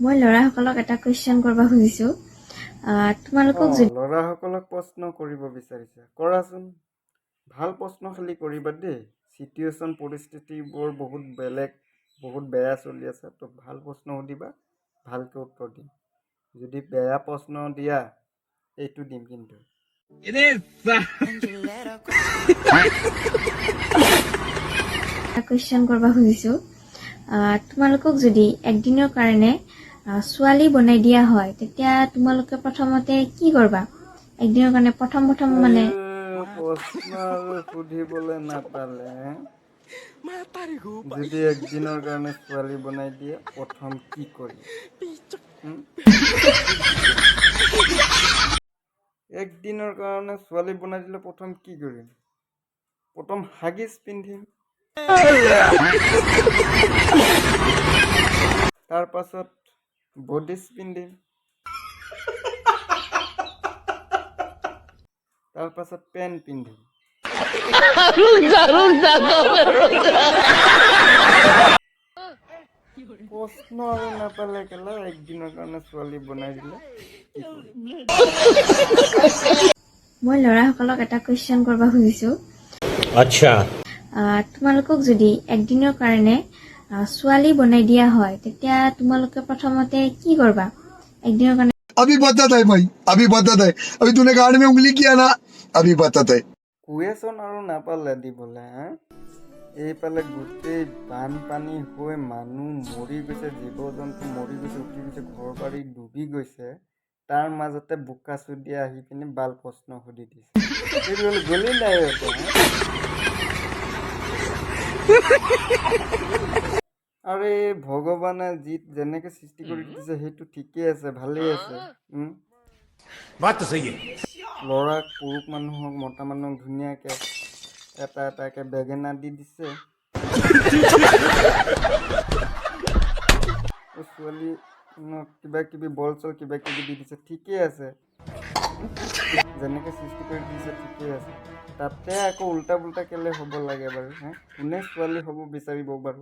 মই ল'ৰাসকলক এটা কুৱেশ্যন কৰিব খুজিছোঁ। তোমালোকক যদি ল'ৰাসকলক প্ৰশ্ন কৰিব বিচাৰিছা, কৰাচোন। ভাল প্ৰশ্ন খালি কৰিবা দেই। চিটুৱেশ্যন পৰিস্থিতিবোৰ বহুত বেলেগ, বহুত বেয়া চলি আছে, তো ভাল প্ৰশ্ন সুধিবা, ভালকৈ উত্তৰ দিম। যদি বেয়া প্ৰশ্ন দিয়া, এইটো দিম কিন্তু। কুৱেশ্যন কৰিব খুজিছোঁ। তোমালোকক যদি একদিনৰ কাৰণে ছোৱালী বনাই দিয়া হয়, তেতিয়া তোমালোকে প্ৰথমতে কি কৰিবা? একদিনৰ কাৰণে প্ৰথম মানে প্ৰশ্ন আৰু সুধিবলৈ নাপালে। যদি একদিনৰ কাৰণে ছোৱালী বনাই দিয়ে, প্ৰথম কি কৰিম? একদিনৰ কাৰণে ছোৱালী বনাই দিলে প্ৰথম কি কৰিম? প্ৰথম হাগিছ পিন্ধিম, তাৰ পাছত বডিছ পিন্ধিম, তাৰ পাছত পেণ্ট পিন্ধিম। প্ৰশ্ন আৰু নাপালে কেলা একদিনৰ কাৰণে ছোৱালী বনাই দিলে কি কৰিম? মই ল'ৰাসকলক এটা কুৱেশ্যন কৰিব খুজিছোঁ। আচ্ছা, তোমালোকক যদি একদিনৰ কাৰণে ছোৱালী বনাই দিয়া হয়, তেতিয়া তোমালোকে প্ৰথমতে কি কৰিবা? একদিনৰ কাৰণে अभी बदत है भाई, अभी बदत है। अभी तूने गाड़ में उंगली किया ना, अभी बदत है। কুৱেশ্যন আৰু নাপালে দিবলৈ এইফালে গোটেই বানপানী হৈ মানুহ মৰি গৈছে, জীৱ জন্তু মৰি গৈছে, উঠি গৈছে, ঘৰ বাৰী ডুবি গৈছে। তাৰ মাজতে বোকা চুদিয়া আহি পিনে বাল প্ৰশ্ন সুধি দিছে। সেইটো হ'লে গ'লেই নাই এতিয়া, আৰু এই ভগৱানে যেনেকে সৃষ্টি কৰি দিছে সেইটো ঠিকেই আছে, ভালেই আছে। ল'ৰাক পুৰুষ মানুহক মতা মানুহক ধুনীয়াকে এটা এটাকে বেগেনা দি দিছে। ছোৱালী কিবা কিবি বল চল কিবা কিবি দি দিছে, ঠিকেই আছে। যেনেকে সৃষ্টি কৰি দিছে ঠিকেই আছে। তাতে আকৌ উল্টা পুল্টা কেলে হ'ব লাগে বাৰু? কোনে ছোৱালী হ'ব বিচাৰিব বাৰু?